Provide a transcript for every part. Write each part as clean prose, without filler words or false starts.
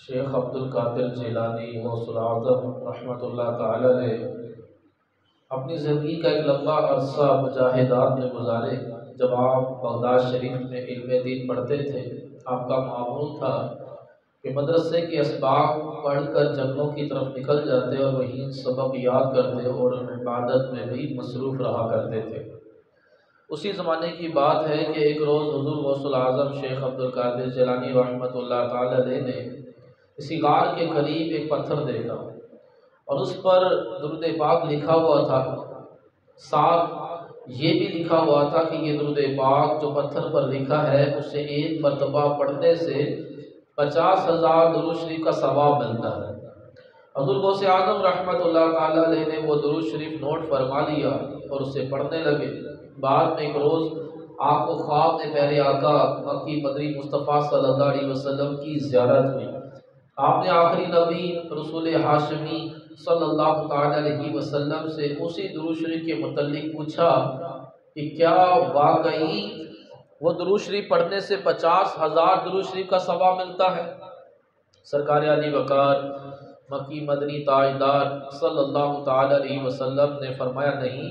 شیخ عبد القادر جیلانی غوث العظم رحمۃ اللہ تعالی نے اپنی زندگی کا ایک لمبا عرصہ مجاہدات میں گزارے۔ جب آپ بغداد شریف میں علم دین پڑھتے تھے، آپ کا معمول تھا کہ مدرسے کے اسباق پڑھ کر جنگلوں کی طرف نکل جاتے اور وہیں سبق یاد کرتے اور عبادت میں بھی مصروف رہا کرتے تھے۔ اسی زمانے کی بات ہے کہ ایک روز حضور غوث العظم شیخ عبد القادر جیلانی رحمۃ اللہ تعالی علیہ نے اسی غار کے قریب ایک پتھر دیکھا اور اس پر درود پاک لکھا ہوا تھا۔ ساتھ یہ بھی لکھا ہوا تھا کہ یہ درود پاک جو پتھر پر لکھا ہے اسے ایک مرتبہ پڑھنے سے 50,000 درود شریف کا ثواب ملتا ہے۔ حضور غوث اعظم رحمۃ اللہ تعالی علیہ نے وہ درود شریف نوٹ فرما لیا اور اسے پڑھنے لگے۔ بعد میں ایک روز آپ کو خواب میں پیارے آقا مکی مدنی مصطفیٰ صلی اللہ علیہ وسلم کی زیارت ہوئی۔ آپ نے آخری نبی رسول ہاشمی صلی اللہ تعالی علیہ وسلم سے اسی درود شریف کے متعلق پوچھا کہ کیا واقعی وہ درود شریف پڑھنے سے 50,000 درود شریف کا ثواب ملتا ہے؟ سرکار علی وقار مکی مدنی تاجدار صلی اللہ تعالی علیہ وسلم نے فرمایا نہیں،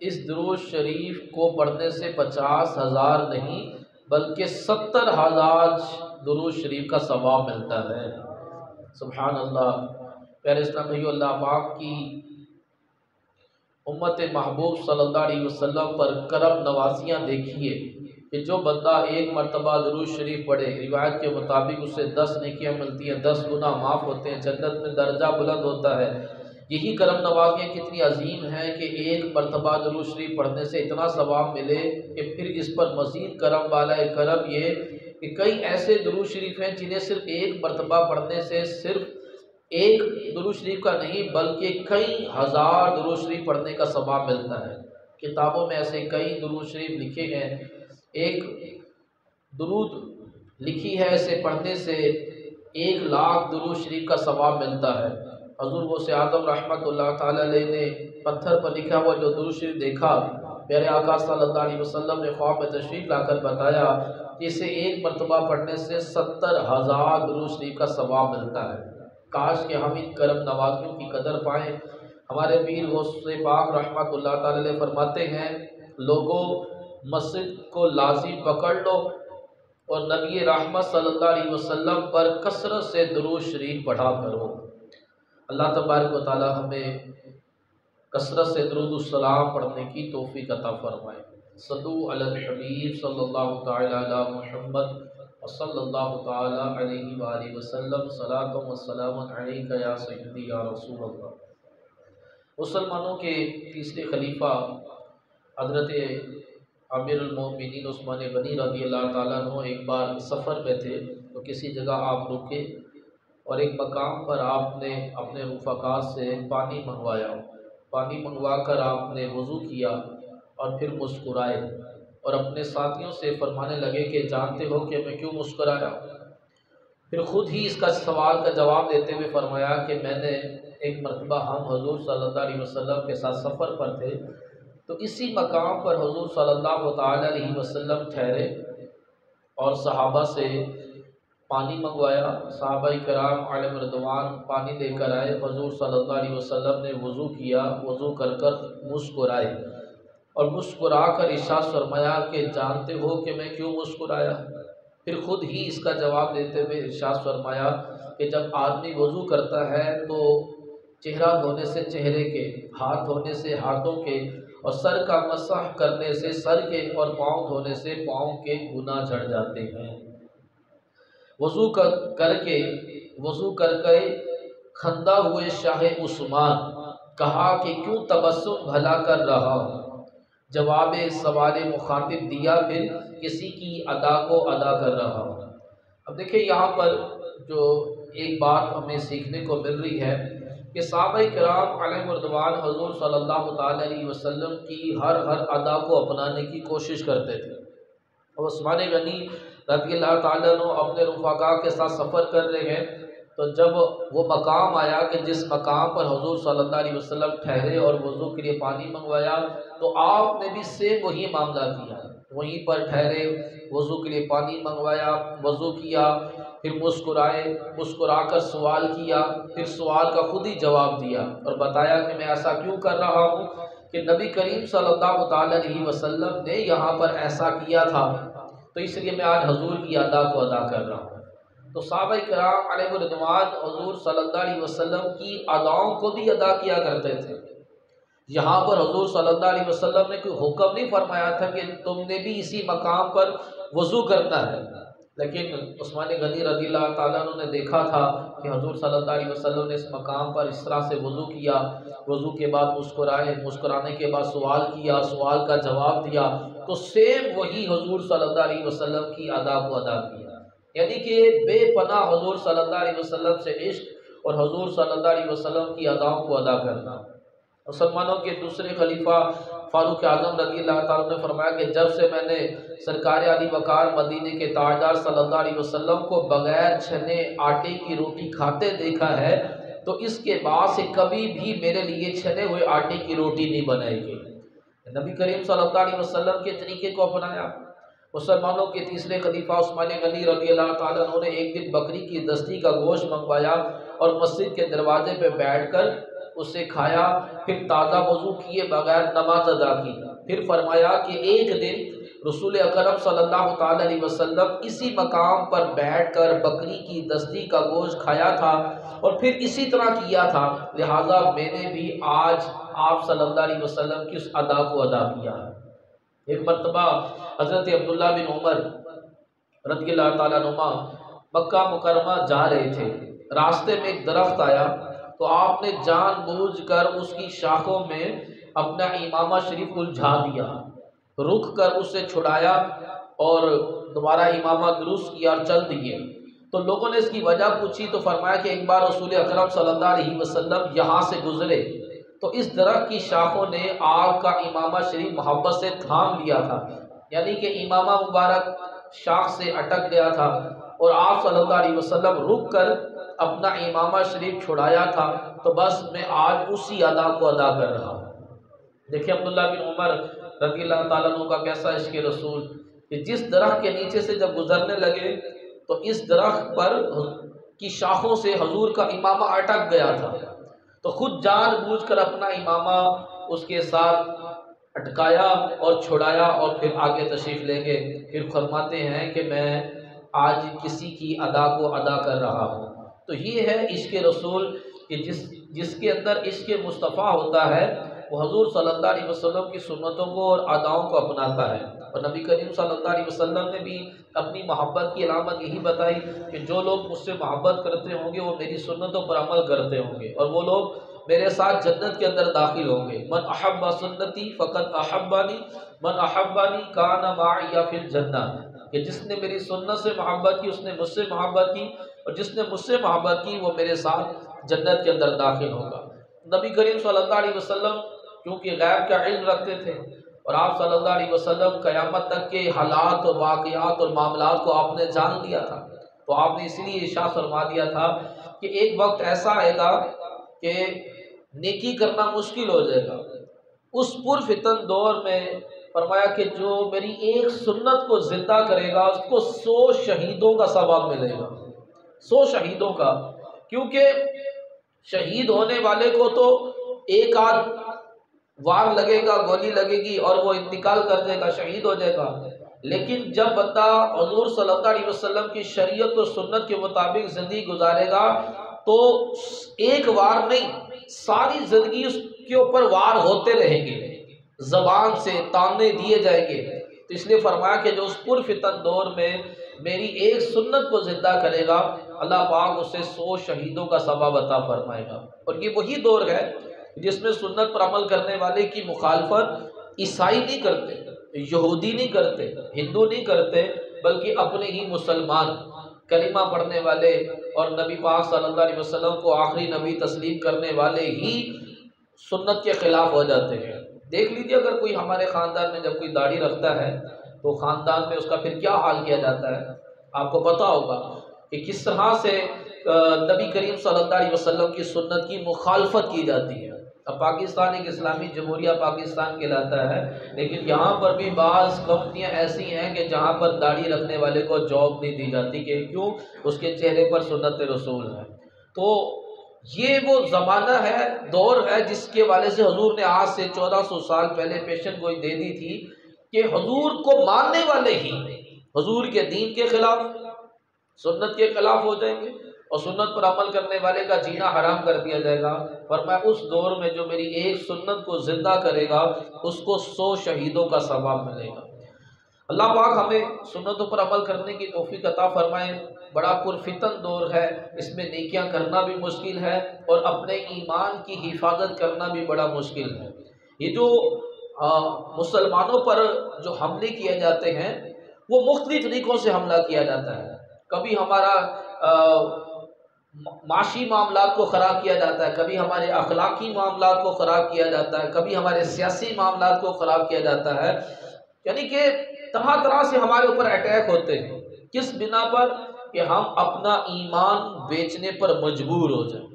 اس درود شریف کو پڑھنے سے 50,000 نہیں بلکہ 70,000 درود شریف کا ثواب ملتا ہے۔ سبحان اللہ۔ پیارے اسلام بھائیو، اللہ پاک کی امت محبوب صلی اللہ علیہ وسلم پر کرم نوازیاں دیکھیے کہ جو بندہ ایک مرتبہ درود شریف پڑھے، روایت کے مطابق اسے 10 نیکیاں ملتی ہیں، 10 گناہ معاف ہوتے ہیں، جنت میں درجہ بلند ہوتا ہے۔ یہی کرم نوازیاں کتنی عظیم ہیں کہ ایک مرتبہ درود شریف پڑھنے سے اتنا ثواب ملے کہ پھر اس پر مزید کرم والا کرم یہ کہ کئی ایسے درود شریف ہیں جنہیں صرف ایک مرتبہ پڑھنے سے صرف ایک درود شریف کا نہیں بلکہ کئی ہزار درود شریف پڑھنے کا ثواب ملتا ہے۔ کتابوں میں ایسے کئی درود شریف لکھے ہیں، ایک درود لکھی ہے اسے پڑھنے سے 1,00,000 درود شریف کا ثواب ملتا ہے۔ حضور غوث اعظم رحمۃ اللہ تعالی علیہ نے پتھر پر لکھا ہوا جو درود شریف دیکھا، پیارے آقا صلی اللہ علیہ وسلم نے خواب میں تشریف لا کر بتایا کہ اسے ایک مرتبہ پڑھنے سے 70,000 درود شریف کا ثواب ملتا ہے۔ کاش کہ ہم ان کرم نوازیوں کی قدر پائیں۔ ہمارے پیر غوث پاک رحمۃ اللہ تعالی علیہ فرماتے ہیں، لوگوں مسجد کو لازم پکڑ لو اور نبی رحمت صلی اللہ علیہ وسلم پر کثرت سے درود شریف پڑھا کرو۔ اللہ تبارک و تعالی ہمیں کثرت سے درود السلام پڑھنے کی توفیق عطا فرمائے۔ صلو علی الحبیب صلی اللہ تعالی علی محمد صلی اللہ تعالی علیہ وآلہ وسلم، صلاۃ و سلام علیک یا سیدی یا رسول اللہ۔ مسلمانوں کے تیسرے خلیفہ حضرت امیر المومنین عثمان غنی رضی اللہ تعالیٰ عنہ ایک بار سفر میں تھے تو کسی جگہ آپ رکے اور ایک مقام پر آپ نے اپنے رفقا سے پانی منگوایا۔ پانی منگوا کر آپ نے وضو کیا اور پھر مسکرائے اور اپنے ساتھیوں سے فرمانے لگے کہ جانتے ہو کہ میں کیوں مسکرایا؟ پھر خود ہی اس کا سوال کا جواب دیتے ہوئے فرمایا کہ میں نے ایک مرتبہ ہم حضور صلی اللہ علیہ وسلم کے ساتھ سفر پر تھے تو اسی مقام پر حضور صلی اللہ تعالی علیہ وسلم ٹھہرے اور صحابہ سے پانی منگوایا۔ صحابہ کرام علیہ رضوان پانی لے کر آئے، حضور صلی اللہ علیہ وسلم نے وضو کیا، وضو کر مسکرائے اور مسکرا کر ارشاد فرمایا کہ جانتے ہو کہ میں کیوں مسکرایا؟ پھر خود ہی اس کا جواب دیتے ہوئے ارشاد فرمایا کہ جب آدمی وضو کرتا ہے تو چہرہ دھونے سے چہرے کے، ہاتھ دھونے سے ہاتھوں کے اور سر کا مسح کرنے سے سر کے اور پاؤں دھونے سے پاؤں کے گناہ جھڑ جاتے ہیں۔ وضو کر کے خندہ ہوئے شاہ عثمان کہا کہ کیوں تبسم بھلا کر رہا ہوں؟ جواب سوال مخاطب دیا پھر کسی کی ادا کو ادا کر رہا ہوں۔ اب دیکھیں یہاں پر جو ایک بات ہمیں سیکھنے کو مل رہی ہے کہ صحابہ کرام علیہ رضوان حضور صلی اللہ تعالی علیہ وسلم کی ہر ادا کو اپنانے کی کوشش کرتے تھے۔ اور عثمان غنی رضی اللہ تعالیٰ عنہ اپنے رفقا کے ساتھ سفر کر رہے ہیں تو جب وہ مقام آیا کہ جس مقام پر حضور صلی اللہ علیہ وسلم ٹھہرے اور وضو کے لیے پانی منگوایا تو آپ نے بھی سیم وہی معاملہ کیا، وہیں پر ٹھہرے، وضو کے لیے پانی منگوایا، وضو کیا، پھر مسکرائے، مسکرا کر سوال کیا، پھر سوال کا خود ہی جواب دیا اور بتایا کہ میں ایسا کیوں کر رہا ہوں کہ نبی کریم صلی اللہ تعالی علیہ وسلم نے یہاں پر ایسا کیا تھا، تو اس لیے میں آج حضور کی ادا کو ادا کر رہا ہوں۔ تو صحابہ کرام علیہ رضوان حضور صلی اللہ علیہ وسلم کی اداؤں کو بھی ادا کیا کرتے تھے۔ یہاں پر حضور صلی اللہ علیہ وسلم نے کوئی حکم نہیں فرمایا تھا کہ تم نے بھی اسی مقام پر وضو کرنا ہے، لیکن عثمان غنی رضی اللہ تعالیٰ عنہ نے دیکھا تھا کہ حضور صلی اللہ علیہ وسلم نے اس مقام پر اس طرح سے وضو کیا، وضو کے بعد مسکرائے، مسکرانے کے بعد سوال کیا، سوال کا جواب دیا، تو سیم وہی حضور صلی اللہ علیہ وسلم کی ادا کو ادا کیا۔ یعنی کہ بے پناہ حضور صلی اللہ علیہ وسلم سے عشق اور حضور صلی اللہ علیہ وسلم کی اداؤں کو ادا کرنا۔ مسلمانوں کے دوسرے خلیفہ فاروق اعظم رضی اللہ تعالیٰ نے فرمایا کہ جب سے میں نے سرکار علی وقار مدینے کے تاجدار صلی اللہ علیہ وسلم کو بغیر چھنے آٹے کی روٹی کھاتے دیکھا ہے تو اس کے بعد سے کبھی بھی میرے لیے چھنے ہوئے آٹے کی روٹی نہیں بنائے گی۔ نبی کریم صلی اللہ علیہ وسلم کے طریقے کو اپنایا۔ مسلمانوں کے تیسرے خلیفہ عثمان غنی رضی اللہ تعالیٰ عنہ نے ایک دن بکری کی دستی کا گوشت منگوایا اور مسجد کے دروازے پہ بیٹھ کر اسے کھایا، پھر تازہ وضو کیے بغیر نماز ادا کی۔ پھر فرمایا کہ ایک دن رسول اکرم صلی اللہ تعالی علیہ وسلم اسی مقام پر بیٹھ کر بکری کی دستی کا گوشت کھایا تھا اور پھر اسی طرح کیا تھا، لہٰذا میں نے بھی آج آپ صلی اللہ علیہ وسلم کی اس ادا کو ادا کیا۔ ایک مرتبہ حضرت عبداللہ بن عمر رضی اللہ تعالیٰ عنہما مکہ مکرمہ جا رہے تھے، راستے میں ایک درخت آیا تو آپ نے جان بوجھ کر اس کی شاخوں میں اپنا امامہ شریف الجھا دیا، رک کر اسے چھڑایا اور دوبارہ امامہ درست کیا اور چل دیے۔ تو لوگوں نے اس کی وجہ پوچھی تو فرمایا کہ ایک بار رسول اکرم صلی اللہ علیہ وسلم یہاں سے گزرے تو اس درخت کی شاخوں نے آپ کا امامہ شریف محبت سے تھام لیا تھا، یعنی کہ امامہ مبارک شاخ سے اٹک گیا تھا اور آپ صلی اللہ علیہ وسلم رک کر اپنا امامہ شریف چھڑایا تھا، تو بس میں آج اسی ادا کو ادا کر رہا ہوں۔ دیکھیں عبداللہ بن عمر رضی اللہ تعالیٰ عنہ کا کیسا عشق رسول کہ جس درخت کے نیچے سے جب گزرنے لگے تو اس درخت پر کی شاخوں سے حضور کا امامہ اٹک گیا تھا، تو خود جان بوجھ کر اپنا امامہ اس کے ساتھ اٹکایا اور چھڑایا اور پھر آگے تشریف لے گئے۔ پھر فرماتے ہیں کہ میں آج کسی کی ادا کو ادا کر رہا ہوں۔ تو یہ ہے عشق رسول کہ جس کے اندر عشق مصطفیٰ ہوتا ہے وہ حضور صلی اللہ علیہ وسلم کی سنتوں کو اور اداؤں کو اپناتا ہے۔ اور نبی کریم صلی اللہ علیہ وسلم نے بھی اپنی محبت کی علامت یہی بتائی کہ جو لوگ مجھ سے محبت کرتے ہوں گے وہ میری سنتوں پر عمل کرتے ہوں گے اور وہ لوگ میرے ساتھ جنت کے اندر داخل ہوں گے۔ من احب سنتی فقط احبانی من احبانی کان معی فی الجنہ، کہ جس نے میری سنت سے محبت کی اس نے مجھ سے محبت کی اور جس نے مجھ سے محبت کی وہ میرے ساتھ جنت کے اندر داخل ہوگا۔ نبی کریم صلی اللہ علیہ وسلم کیونکہ غیب کا علم رکھتے تھے اور آپ صلی اللہ علیہ وسلم قیامت تک کے حالات اور واقعات اور معاملات کو آپ نے جان لیا تھا، تو آپ نے اسی لیے ارشاد فرما دیا تھا کہ ایک وقت ایسا آئے گا کہ نیکی کرنا مشکل ہو جائے گا۔ اس پرفتن دور میں فرمایا کہ جو میری ایک سنت کو زندہ کرے گا اس کو 100 شہیدوں کا ثواب ملے گا، 100 شہیدوں کا، کیونکہ شہید ہونے والے کو تو ایک آدھ وار لگے گا، گولی لگے گی اور وہ انتقال کر دے گا، شہید ہو جائے گا، لیکن جب بندہ حضور صلی اللہ علیہ وسلم کی شریعت و سنت کے مطابق زندگی گزارے گا تو ایک وار نہیں ساری زندگی اس کے اوپر وار ہوتے رہیں گے، زبان سے تانے دیے جائیں گے۔ تو اس لیے فرمایا کہ جو اس پرفتن دور میں میری ایک سنت کو زندہ کرے گا اللہ پاک اسے 100 شہیدوں کا ثواب عطا فرمائے گا۔ اور یہ وہی دور ہے جس میں سنت پر عمل کرنے والے کی مخالفت عیسائی نہیں کرتے، یہودی نہیں کرتے، ہندو نہیں کرتے، بلکہ اپنے ہی مسلمان کلمہ پڑھنے والے اور نبی پاک صلی اللہ علیہ وسلم کو آخری نبی تسلیم کرنے والے ہی سنت کے خلاف ہو جاتے ہیں۔ دیکھ لیجیے اگر کوئی ہمارے خاندان میں جب کوئی داڑھی رکھتا ہے تو خاندان میں اس کا پھر کیا حال کیا جاتا ہے، آپ کو پتہ ہوگا کہ کس طرح سے نبی کریم صلی اللہ علیہ وسلم کی سنت کی مخالفت کی جاتی ہے۔ اب پاکستان ایک اسلامی جمہوریہ پاکستان کہلاتا ہے، لیکن یہاں پر بھی بعض کمپنیاں ایسی ہیں کہ جہاں پر داڑھی رکھنے والے کو جاب نہیں دی جاتی، کہ کیوں؟ اس کے چہرے پر سنت رسول ہے۔ تو یہ وہ زمانہ ہے، دور ہے، جس کے والے سے حضور نے آج سے 1400 سال پہلے پیشن گوئی دے دی تھی کہ حضور کو ماننے والے ہی حضور کے دین کے خلاف، سنت کے خلاف ہو جائیں گے، اور سنت پر عمل کرنے والے کا جینا حرام کر دیا جائے گا۔ فرمایا اس دور میں جو میری ایک سنت کو زندہ کرے گا اس کو 100 شہیدوں کا ثواب ملے گا۔ اللہ پاک ہمیں سنتوں پر عمل کرنے کی توفیق عطا فرمائے۔ بڑا پرفتن دور ہے، اس میں نیکیاں کرنا بھی مشکل ہے اور اپنے ایمان کی حفاظت کرنا بھی بڑا مشکل ہے۔ یہ جو مسلمانوں پر جو حملے کیے جاتے ہیں وہ مختلف طریقوں سے حملہ کیا جاتا ہے۔ کبھی ہمارا معاشی معاملات کو خراب کیا جاتا ہے، کبھی ہمارے اخلاقی معاملات کو خراب کیا جاتا ہے، کبھی ہمارے سیاسی معاملات کو خراب کیا جاتا ہے، یعنی کہ طرح طرح سے ہمارے اوپر اٹیک ہوتے ہیں۔ کس بنا پر؟ کہ ہم اپنا ایمان بیچنے پر مجبور ہو جائیں،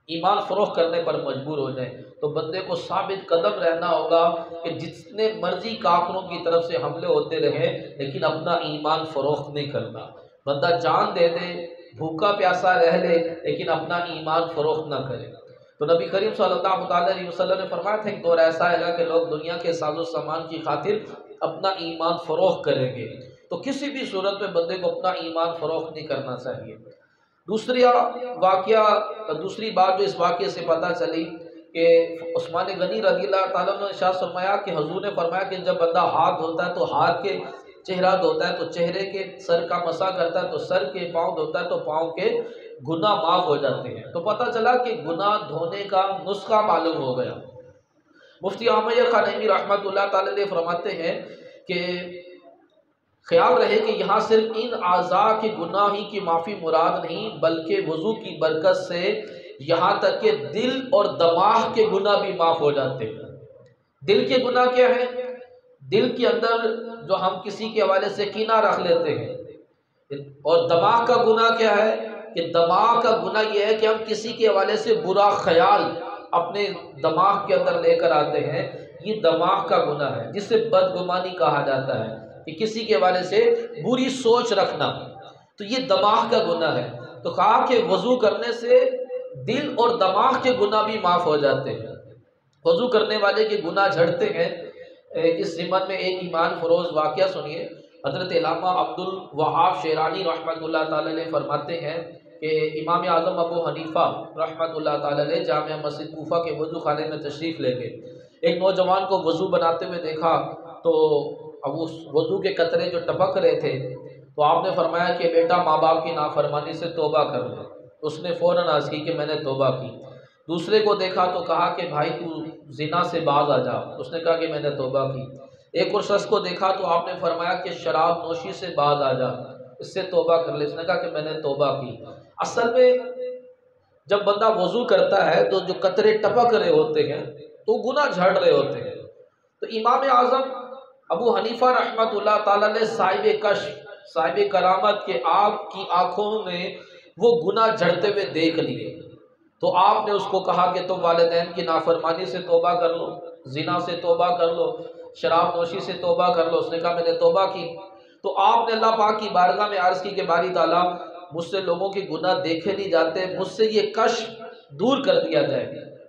ایمان فروخت کرنے پر مجبور ہو جائیں۔ تو بندے کو ثابت قدم رہنا ہوگا کہ جتنے مرضی کافروں کی طرف سے حملے ہوتے رہے لیکن اپنا ایمان فروخت نہیں کرنا۔ بندہ جان دے دے، بھوکا پیاسا رہ لے، لیکن اپنا ایمان فروخت نہ کرے۔ تو نبی کریم صلی اللہ تعالیٰ علیہ وسلم نے فرمایا تھا ایک دور ایسا آئے گا کہ لوگ دنیا کے ساز و سامان کی خاطر اپنا ایمان فروخت کریں گے۔ تو کسی بھی صورت میں بندے کو اپنا ایمان فروخت نہیں کرنا چاہیے۔ دوسری بات جو اس واقعے سے پتہ چلی کہ عثمان غنی رضی اللہ تعالیٰ نے ارشاد فرمایا کہ حضور نے فرمایا کہ جب بندہ ہاتھ دھوتا ہے تو ہاتھ کے، چہرہ دھوتا ہے تو چہرے کے، سر کا مسح کرتا ہے تو سر کے، پاؤں دھوتا ہے تو پاؤں کے گناہ معاف ہو جاتے ہیں۔ تو پتہ چلا کہ گناہ دھونے کا نسخہ معلوم ہو گیا۔ مفتی احمد خان نعیمی رحمۃ اللہ تعالی علیہ فرماتے ہیں کہ خیال رہے کہ یہاں صرف ان اعضاء کے گناہ ہی کی معافی مراد نہیں، بلکہ وضو کی برکت سے یہاں تک کہ دل اور دماغ کے گناہ بھی معاف ہو جاتے ہیں۔ دل کے گناہ کیا ہے؟ دل کے اندر جو ہم کسی کے حوالے سے کینہ رکھ لیتے ہیں، اور دماغ کا گناہ کیا ہے؟ کہ دماغ کا گناہ یہ ہے کہ ہم کسی کے حوالے سے برا خیال اپنے دماغ کے اندر لے کر آتے ہیں، یہ دماغ کا گناہ ہے جسے بدگمانی کہا جاتا ہے، کہ کسی کے حوالے سے بری سوچ رکھنا، تو یہ دماغ کا گناہ ہے۔ تو کہا کہ وضو کرنے سے دل اور دماغ کے گناہ بھی معاف ہو جاتے ہیں، وضو کرنے والے کے گناہ جھڑتے ہیں۔ اس ضمن میں ایک ایمان فروز واقعہ سنیے۔ حضرت علامہ عبد الوہاب شیرانی رحمۃ اللہ تعالی علیہ فرماتے ہیں کہ امام اعظم ابو حنیفہ رحمۃ اللہ تعالی علیہ جامع مسجد کوفہ کے وضو خانے میں تشریف لے گئے۔ ایک نوجوان کو وضو بناتے ہوئے دیکھا تو اب اس وضو کے قطرے جو ٹپک رہے تھے تو آپ نے فرمایا کہ بیٹا ماں باپ کی نافرمانی سے توبہ کر لے۔ اس نے فوراً عرض کی کہ میں نے توبہ کی۔ دوسرے کو دیکھا تو کہا کہ بھائی تو زنا سے باز آ جا، اس نے کہا کہ میں نے توبہ کی۔ ایک اور شخص کو دیکھا تو آپ نے فرمایا کہ شراب نوشی سے باز آ جا، اس سے توبہ کر لے، اس نے کہا کہ میں نے توبہ کی۔ اصل میں جب بندہ وضو کرتا ہے تو جو قطرے ٹپک رہے ہوتے ہیں تو گناہ جھڑ رہے ہوتے ہیں۔ تو امام اعظم ابو حنیفہ رحمۃ اللہ تعالیٰ نے صاحب کشف، صاحب کرامت کے آپ کی آنکھوں میں وہ گناہ جھڑتے ہوئے دیکھ لیے، تو آپ نے اس کو کہا کہ تم والدین کی نافرمانی سے توبہ کر لو، زنا سے توبہ کر لو، شراب نوشی سے توبہ کر لو۔ اس نے کہا میں نے توبہ کی۔ تو آپ نے اللہ پاک کی بارگاہ میں عرض کی کہ باری تعالیٰ مجھ سے لوگوں کے گناہ دیکھے نہیں جاتے، مجھ سے یہ کشف دور کر دیا جائے۔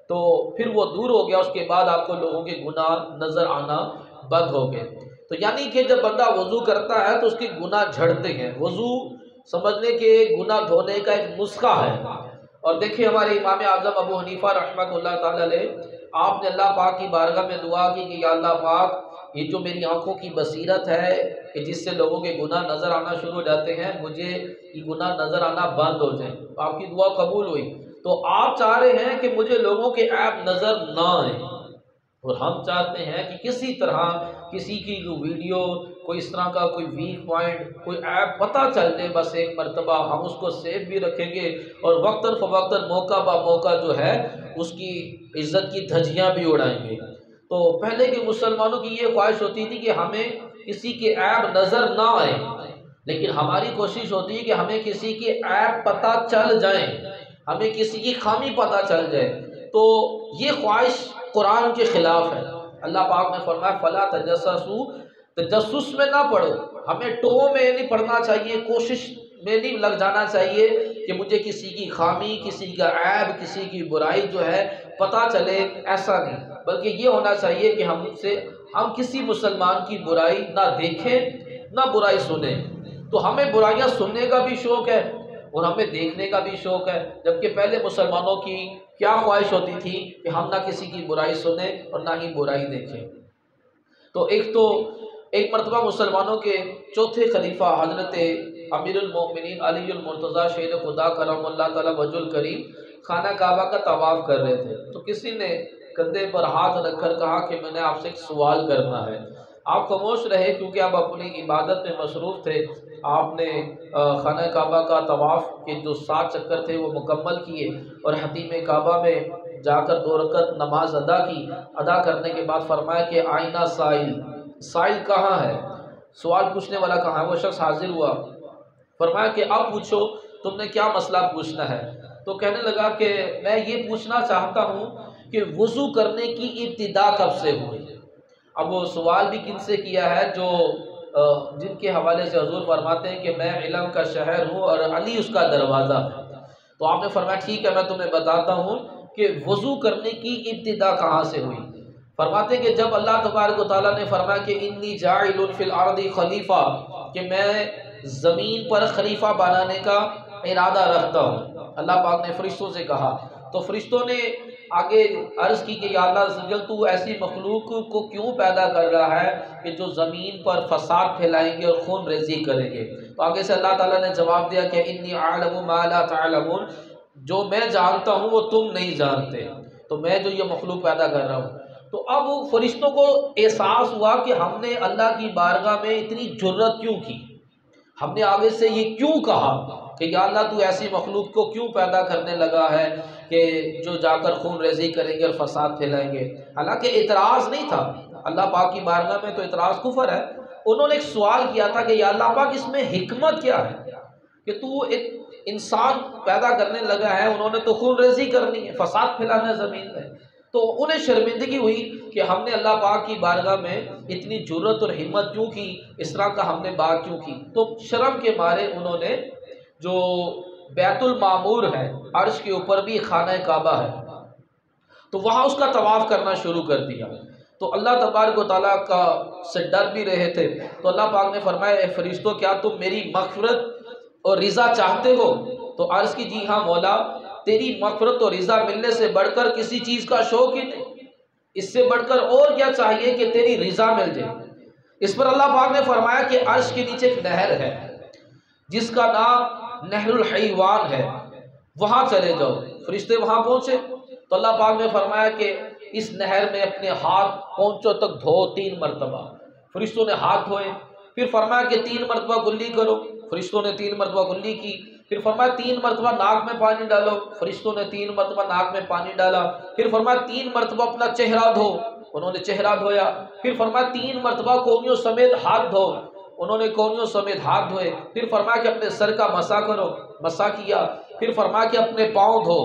تو پھر وہ دور ہو گیا، اس کے بعد آپ کو لوگوں کے گناہ نظر آنا بند ہو گئے۔ تو یعنی کہ جب بندہ وضو کرتا ہے تو اس کے گناہ جھڑتے ہیں۔ وضو سمجھنے کے گناہ دھونے کا ایک نسخہ ہے۔ اور دیکھیں ہمارے امام اعظم ابو حنیفہ رحمۃ اللہ تعالی علیہ، آپ نے اللہ پاک کی بارگاہ میں دعا کی کہ یا اللہ پاک یہ جو میری آنکھوں کی بصیرت ہے کہ جس سے لوگوں کے گناہ نظر آنا شروع ہو جاتے ہیں، مجھے یہ گناہ نظر آنا بند ہو جائیں۔ آپ کی دعا قبول ہوئی۔ تو آپ چاہ رہے ہیں کہ مجھے لوگوں کے عیب نظر نہ آئیں، اور ہم چاہتے ہیں کہ کسی طرح کسی کی ویڈیو، کوئی اس طرح کا کوئی ویک پوائنٹ، کوئی ایپ پتہ چل جائے، بس ایک مرتبہ ہم اس کو سیو بھی رکھیں گے اور وقتاً فوقتاً موقع با موقع جو ہے اس کی عزت کی دھجیاں بھی اڑائیں گے۔ تو پہلے کے مسلمانوں کی یہ خواہش ہوتی تھی کہ ہمیں کسی کے عیب نظر نہ آئے، لیکن ہماری کوشش ہوتی ہے کہ ہمیں کسی کے عیب پتہ چل جائیں، ہمیں کسی کی خامی پتہ چل جائے۔ تو یہ خواہش قرآن کے خلاف ہے۔ اللہ پاک نے فرمایا فلا تجسسوا، تجسس میں نہ پڑھو، ہمیں ٹو میں نہیں پڑھنا چاہیے، کوشش میں نہیں لگ جانا چاہیے کہ مجھے کسی کی خامی، کسی کا عیب، کسی کی برائی جو ہے پتہ چلے، ایسا نہیں، بلکہ یہ ہونا چاہیے کہ ہم کسی مسلمان کی برائی نہ دیکھیں نہ برائی سنیں۔ تو ہمیں برائیاں سننے کا بھی شوق ہے اور ہمیں دیکھنے کا بھی شوق ہے، جبکہ پہلے مسلمانوں کی کیا خواہش ہوتی تھی کہ ہم نہ کسی کی برائی سنیں اور نہ ہی برائی دیکھیں۔ تو ایک مرتبہ مسلمانوں کے چوتھے خلیفہ حضرت امیر المومنین علی المرتضیٰ شہید خدا کرم اللہ تعالی وجہ الکریم خانہ کعبہ کا طواف کر رہے تھے، تو کسی نے کندھے پر ہاتھ رکھ کر کہا کہ میں نے آپ سے ایک سوال کرنا ہے۔ آپ خاموش رہے کیونکہ آپ اپنی عبادت میں مصروف تھے۔ آپ نے خانہ کعبہ کا طواف کے جو 7 چکر تھے وہ مکمل کیے اور حتیم کعبہ میں جا کر 2 رکعت نماز ادا کی۔ ادا کرنے کے بعد فرمایا کہ آئینہ سائل کہاں ہے، سوال پوچھنے والا کہاں ہے؟ وہ شخص حاضر ہوا، فرمایا کہ اب پوچھو تم نے کیا مسئلہ پوچھنا ہے؟ تو کہنے لگا کہ میں یہ پوچھنا چاہتا ہوں کہ وضو کرنے کی ابتدا کب سے ہوئی؟ اب وہ سوال بھی کن سے کیا ہے؟ جن کے حوالے سے حضور فرماتے ہیں کہ میں علم کا شہر ہوں اور علی اس کا دروازہ ہے۔ تو آپ نے فرمایا ٹھیک ہے میں تمہیں بتاتا ہوں کہ وضو کرنے کی ابتدا کہاں سے ہوئی۔ فرماتے ہیں کہ جب اللہ تبارک و تعالیٰ نے فرمایا کہ انی جاعل فی الارض خلیفہ، کہ میں زمین پر خلیفہ بنانے کا ارادہ رکھتا ہوں، اللہ پاک نے فرشتوں سے کہا، تو فرشتوں نے آگے عرض کی کہ یا اللہ عز و جل تو ایسی مخلوق کو کیوں پیدا کر رہا ہے کہ جو زمین پر فساد پھیلائیں گے اور خون ریزی کریں گے؟ تو آگے سے اللہ تعالیٰ نے جواب دیا کہ انی اعلم ما لا تعلمون، جو میں جانتا ہوں وہ تم نہیں جانتے، تو میں جو یہ مخلوق پیدا کر رہا ہوں۔ تو اب فرشتوں کو احساس ہوا کہ ہم نے اللہ کی بارگاہ میں اتنی جرت کیوں کی، ہم نے آگے سے یہ کیوں کہا کہ یا اللہ تو ایسی مخلوق کو کیوں پیدا کرنے لگا ہے کہ جو جا کر خون ریزی کریں گے اور فساد پھیلائیں گے؟ حالانکہ اعتراض نہیں تھا، اللہ پاک کی بارگاہ میں تو اعتراض کفر ہے۔ انہوں نے ایک سوال کیا تھا کہ یا اللہ پاک اس میں حکمت کیا ہے کہ تو ایک انسان پیدا کرنے لگا ہے، انہوں نے تو خون ریزی کرنی ہے، فساد پھیلانا ہے زمین میں۔ تو انہیں شرمندگی ہوئی کہ ہم نے اللہ پاک کی بارگاہ میں اتنی جرت اور ہمت کیوں کی، اس طرح کا ہم نے بات کیوں کی۔ تو شرم کے مارے انہوں نے جو بیت المعمور ہے، عرش کے اوپر بھی خانہ کعبہ ہے، تو وہاں اس کا طواف کرنا شروع کر دیا۔ تو اللہ تبارک و تعالیٰ کا سے ڈر بھی رہے تھے، تو اللہ پاک نے فرمایا اے فرشتوں کیا تم میری مغفرت اور رضا چاہتے ہو؟ تو عرض کی جی ہاں مولا، تیری مغفرت اور رضا ملنے سے بڑھ کر کسی چیز کا شوق ہی نہیں، اس سے بڑھ کر اور کیا چاہیے کہ تیری رضا مل جائے۔ اس پر اللہ پاک نے فرمایا کہ عرش کے نیچے ایک نہر ہے جس کا نام نہر الحیوان ہے، وہاں چلے جاؤ۔ فرشتے وہاں پہنچے تو اللہ پاک نے فرمایا کہ اس نہر میں اپنے ہاتھ پونچوں تک دھو 3 مرتبہ۔ فرشتوں نے ہاتھ دھوئے، پھر فرمایا کہ 3 مرتبہ کلی کرو، فرشتوں نے 3 مرتبہ کلی کی، پھر فرمایا 3 مرتبہ ناک میں پانی ڈالو، فرشتوں نے 3 مرتبہ ناک میں پانی ڈالا، پھر فرمایا 3 مرتبہ اپنا چہرہ دھو، انہوں نے چہرہ دھویا، پھر فرمایا 3 مرتبہ کونیوں سمیت ہاتھ دھو، انہوں نے کونیوں سمیت ہاتھ دھوئے، پھر فرمایا کہ اپنے سر کا مسح کرو، مسح کیا، پھر فرمایا کہ اپنے پاؤں دھو،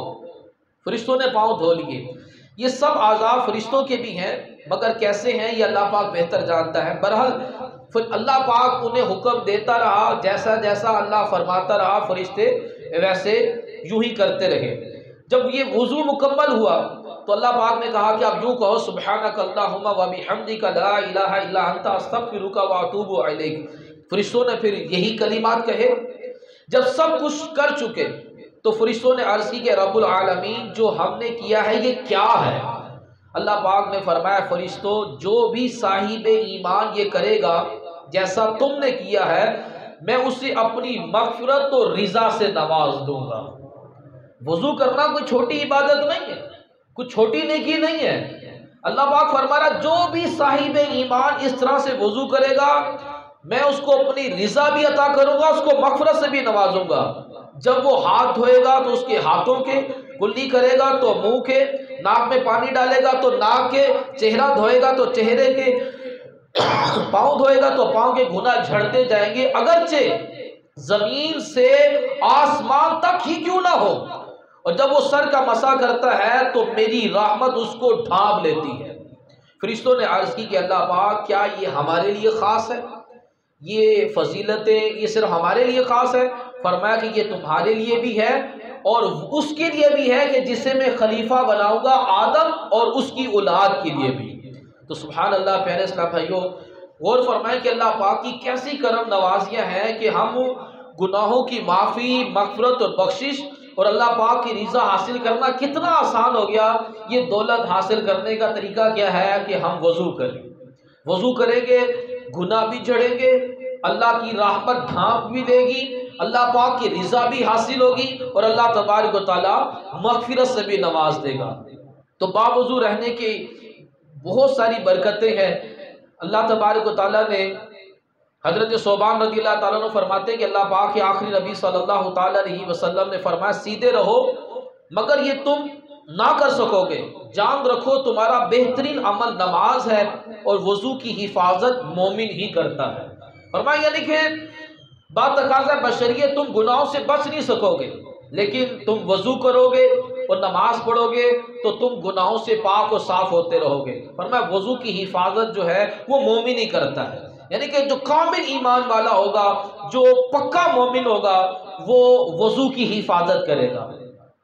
فرشتوں نے پاؤں دھو لیے۔ یہ سب اعضاء فرشتوں کے بھی ہیں، مگر کیسے ہیں یہ اللہ پاک بہتر جانتا ہے۔ بہرحال پھر اللہ پاک انہیں حکم دیتا رہا، جیسا جیسا اللہ فرماتا رہا فرشتے ویسے یوں ہی کرتے رہے۔ جب یہ وضو مکمل ہوا تو اللہ پاک نے کہا کہ آپ یوں کہو سبحانک اللہم وبحمدک لا الہ الا انت استغفرک واتوب الیک۔ فرشتوں نے پھر یہی کلمات کہے۔ جب سب کچھ کر چکے تو فرشتوں نے عرض کی کہ رب العالمین جو ہم نے کیا ہے یہ کیا ہے؟ اللہ پاک نے فرمایا فرشتوں جو بھی صاحب ایمان یہ کرے گا جیسا تم نے کیا ہے، میں اسے اپنی مغفرت و رضا سے نواز دوں گا۔ وضو کرنا کوئی چھوٹی عبادت نہیں ہے، کوئی چھوٹی نیکی نہیں ہے۔ اللہ پاک فرما رہا جو بھی صاحب ایمان اس طرح سے وضو کرے گا میں اس کو اپنی رضا بھی عطا کروں گا، اس کو مغفرت سے بھی نوازوں گا۔ جب وہ ہاتھ دھوئے گا تو اس کے ہاتھوں کے، کلی کرے گا تو منہ کے، ناک میں پانی ڈالے گا تو ناک کے، چہرہ دھوئے گا تو چہرے کے، پاؤں دھوئے گا تو پاؤں کے گناہ جھڑتے جائیں گے، اگرچہ زمین سے آسمان تک ہی کیوں نہ ہو اور جب وہ سر کا مسح کرتا ہے تو میری رحمت اس کو ڈھانپ لیتی ہے۔ فرشتوں نے عرض کی کہ اللہ پاک کیا یہ ہمارے لیے خاص ہے؟ یہ فضیلتیں یہ صرف ہمارے لیے خاص ہے؟ فرمایا کہ یہ تمہارے لیے بھی ہے اور اس کے لیے بھی ہے کہ جسے میں خلیفہ بناؤں گا آدم اور اس کی اولاد کے لیے بھی۔ تو سبحان اللہ پیارے اسلام بھائیوں، غور فرمائیں کہ اللہ پاک کی کیسی کرم نوازیاں ہیں کہ ہم گناہوں کی معافی، مغفرت اور بخشش اور اللہ پاک کی رضا حاصل کرنا کتنا آسان ہو گیا۔ یہ دولت حاصل کرنے کا طریقہ کیا ہے کہ ہم وضو کریں، وضو کریں گے گناہ بھی جھڑیں گے، اللہ کی رحمت ڈھانپ بھی دے گی، اللہ پاک کی رضا بھی حاصل ہوگی اور اللہ تبارک و تعالی مغفرت سے بھی نواز دے گا۔ تو باوضو رہنے کی بہت ساری برکتیں ہیں۔ اللہ تبارک و تعالیٰ نے حضرت صوبان رضی اللہ تعالیٰ عنہ فرماتے ہیں کہ اللہ پاک کے آخری نبی صلی اللہ تعالیٰ علیہ وسلم نے فرمایا سیدھے رہو مگر یہ تم نہ کر سکو گے، جان رکھو تمہارا بہترین عمل نماز ہے اور وضو کی حفاظت مومن ہی کرتا ہے۔ فرمایا یعنی کہ بات تقاضا بشریت تم گناہوں سے بچ نہیں سکو گے، لیکن تم وضو کرو گے اور نماز پڑھو گے تو تم گناہوں سے پاک و صاف ہوتے رہو گے۔ فرمایا وضو کی حفاظت جو ہے وہ مومن ہی کرتا ہے، یعنی کہ جو کامل ایمان والا ہوگا، جو پکا مومن ہوگا، وہ وضو کی حفاظت کرے گا،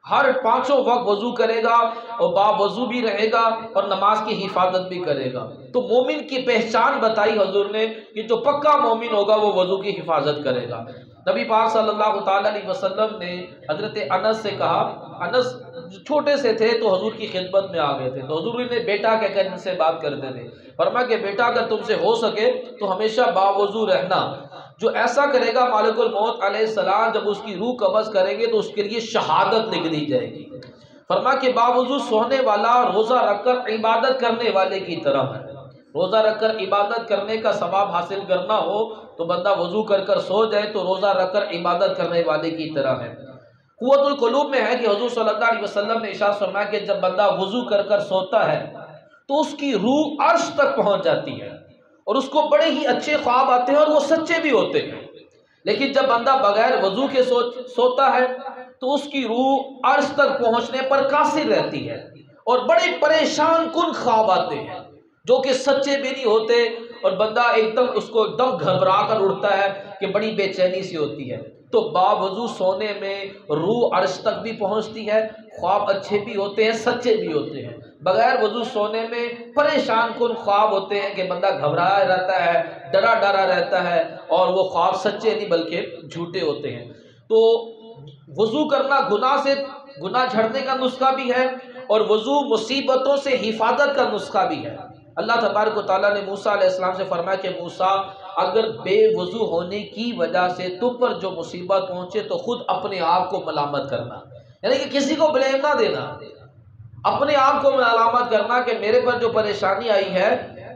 ہر پانچوں وقت وضو کرے گا اور باوضو بھی رہے گا اور نماز کی حفاظت بھی کرے گا۔ تو مومن کی پہچان بتائی حضور نے کہ جو پکا مومن ہوگا وہ وضو کی حفاظت کرے گا۔ نبی پاک صلی اللہ تعالیٰ علیہ وسلم نے حضرت انس سے کہا، انس چھوٹے سے تھے تو حضور کی خدمت میں آ گئے تھے، تو حضور نے بیٹا کہہ کر ان سے بات کرتے تھے۔ فرمایا کہ بیٹا اگر تم سے ہو سکے تو ہمیشہ باوضو رہنا، جو ایسا کرے گا مالک الموت علیہ السلام جب اس کی روح قبض کریں گے تو اس کے لیے شہادت لکھ دی جائے گی۔ فرمایا کہ باوضو سونے والا روزہ رکھ کر عبادت کرنے والے کی طرح ہے۔ روزہ رکھ کر عبادت کرنے کا ثواب حاصل کرنا ہو تو بندہ وضو کر کر سو جائے تو روزہ رکھ کر عبادت کرنے والے کی طرح ہے۔ قوت القلوب میں ہے کہ حضور صلی اللہ علیہ وسلم نے ارشاد فرمایا کہ جب بندہ وضو کر کر سوتا ہے تو اس کی روح عرش تک پہنچ جاتی ہے اور اس کو بڑے ہی اچھے خواب آتے ہیں اور وہ سچے بھی ہوتے ہیں۔ لیکن جب بندہ بغیر وضو کے سوتا ہے تو اس کی روح عرش تک پہنچنے پر قاصر رہتی ہے اور بڑے پریشان کن خواب آتے ہیں جو کہ سچے بھی نہیں ہوتے اور بندہ ایک دم اس کو ایک دم گھبرا کر اٹھتا ہے کہ بڑی بے چینی سی ہوتی ہے۔ تو باوضو سونے میں روح عرش تک بھی پہنچتی ہے، خواب اچھے بھی ہوتے ہیں، سچے بھی ہوتے ہیں۔ بغیر وضو سونے میں پریشان کن خواب ہوتے ہیں کہ بندہ گھبرایا رہتا ہے، ڈرا ڈرا رہتا ہے اور وہ خواب سچے نہیں بلکہ جھوٹے ہوتے ہیں۔ تو وضو کرنا گناہ جھڑنے کا نسخہ بھی ہے اور وضو مصیبتوں سے حفاظت کا نسخہ بھی ہے۔ اللہ تبارک و تعالیٰ نے موسیٰ علیہ السلام سے فرمایا کہ موسیٰ اگر بے وضو ہونے کی وجہ سے تم پر جو مصیبت پہنچے تو خود اپنے آپ کو ملامت کرنا، یعنی کہ کسی کو بلیم نہ دینا، اپنے آپ کو ملامت کرنا کہ میرے پر جو پریشانی آئی ہے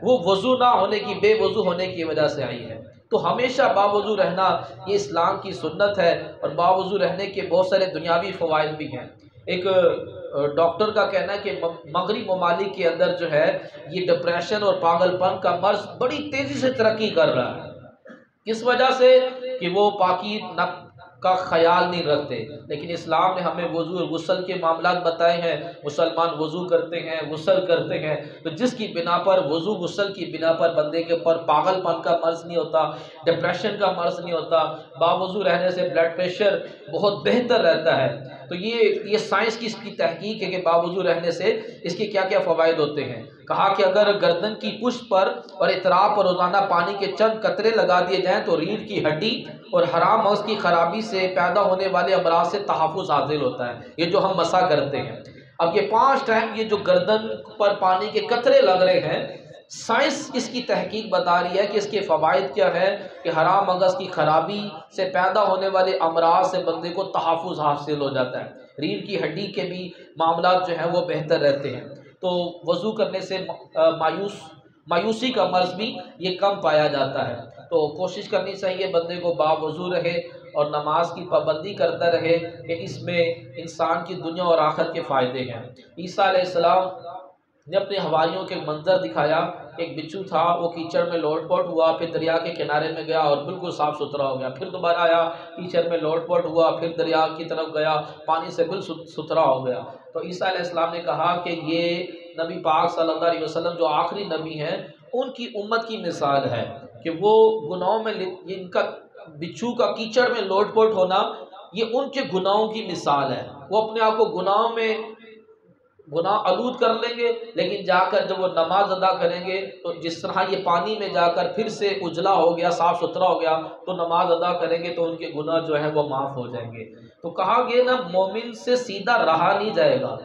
وہ وضو نہ ہونے کی، بے وضو ہونے کی وجہ سے آئی ہے۔ تو ہمیشہ باوضو رہنا یہ اسلام کی سنت ہے اور باوضو رہنے کے بہت سارے دنیاوی فوائد بھی ہیں۔ ایک ڈاکٹر کا کہنا ہے کہ مغرب ممالک کے اندر جو ہے یہ ڈپریشن اور پاگل پن کا مرض بڑی تیزی سے ترقی کر رہا ہے۔ کس وجہ سے؟ کہ وہ پاکی کا خیال نہیں رکھتے۔ لیکن اسلام نے ہمیں وضو اور غسل کے معاملات بتائے ہیں، مسلمان وضو کرتے ہیں، غسل کرتے ہیں، تو جس کی بنا پر وضو غسل کی بنا پر بندے کے اوپر پاگل پن کا مرض نہیں ہوتا، ڈپریشن کا مرض نہیں ہوتا، باوضو رہنے سے بلڈ پریشر بہت بہتر رہتا ہے۔ تو یہ سائنس کی اس کی تحقیق ہے کہ باوضو رہنے سے اس کے کیا کیا فوائد ہوتے ہیں۔ کہا کہ اگر گردن کی پشت پر اور اطراف پر روزانہ پانی کے چند قطرے لگا دیے جائیں تو ریڑھ کی ہڈی اور حرام مغز کی خرابی سے پیدا ہونے والے امراض سے تحفظ حاصل ہوتا ہے، یہ جو ہم مسح کرتے ہیں۔ اب یہ 5 ٹائم یہ جو گردن پر پانی کے قطرے لگ رہے ہیں، سائنس اس کی تحقیق بتا رہی ہے کہ اس کے فوائد کیا ہے کہ حرام مغز کی خرابی سے پیدا ہونے والے امراض سے بندے کو تحفظ حاصل ہو جاتا ہے، ریڑھ کی ہڈی کے بھی معاملات جو ہیں وہ بہتر رہتے ہیں۔ تو وضو کرنے سے مایوسی کا مرض بھی یہ کم پایا جاتا ہے۔ تو کوشش کرنی چاہیے بندے کو باوضو رہے اور نماز کی پابندی کرتا رہے کہ اس میں انسان کی دنیا اور آخرت کے فائدے ہیں۔ عیسیٰ علیہ السلام نے اپنے حواریوں کے منظر دکھایا، ایک بچھو تھا وہ کیچڑ میں لوٹ پوٹ ہوا، پھر دریا کے کنارے میں گیا اور بالکل صاف ستھرا ہو گیا، پھر دوبارہ آیا کیچڑ میں لوٹ پوٹ ہوا، پھر دریا کی طرف گیا، پانی سے بالکل ستھرا ہو گیا۔ تو عیسیٰ علیہ السلام نے کہا کہ یہ نبی پاک صلی اللہ علیہ وسلم جو آخری نبی ہیں ان کی امت کی مثال ہے کہ وہ گناہوں میں ان کا بچھو کا کیچڑ میں لوٹ پوٹ ہونا یہ ان کے گناہوں کی مثال ہے۔ وہ اپنے آپ کو گناہوں میں گناہ آلود کر لیں گے، لیکن جا کر جب وہ نماز ادا کریں گے تو جس طرح یہ پانی میں جا کر پھر سے اجلا ہو گیا، صاف ستھرا ہو گیا، تو نماز ادا کریں گے تو ان کے گناہ جو ہے وہ معاف ہو جائیں گے۔ تو کہا گیا نا مومن سے سیدھا رہا نہیں جائے گا،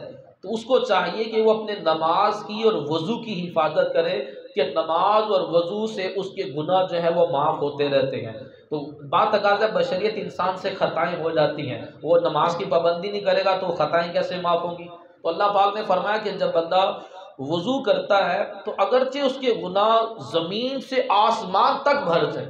تو اس کو چاہیے کہ وہ اپنے نماز کی اور وضو کی حفاظت کرے کہ نماز اور وضو سے اس کے گناہ جو ہے وہ معاف ہوتے رہتے ہیں۔ تو بات تقاضا بشریت انسان سے خطائیں ہو جاتی ہیں، وہ نماز کی پابندی نہیں کرے گا تو خطائیں کیسے معاف ہوں گی؟ تو اللہ پاک نے فرمایا کہ جب بندہ وضو کرتا ہے تو اگرچہ اس کے گناہ زمین سے آسمان تک بھر جائیں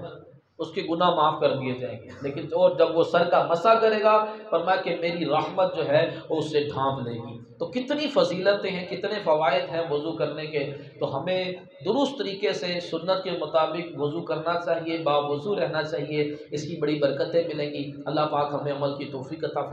اس کے گناہ معاف کر دیے جائیں گے، لیکن اور جب وہ سر کا مسح کرے گا فرمایا کہ میری رحمت جو ہے وہ اسے ڈھانپ لے گی۔ تو کتنی فضیلتیں ہیں، کتنے فوائد ہیں وضو کرنے کے، تو ہمیں درست طریقے سے سنت کے مطابق وضو کرنا چاہیے، باوضو رہنا چاہیے، اس کی بڑی برکتیں ملیں گی۔ اللہ پاک ہمیں عمل کی توفیق عطا فرمائے۔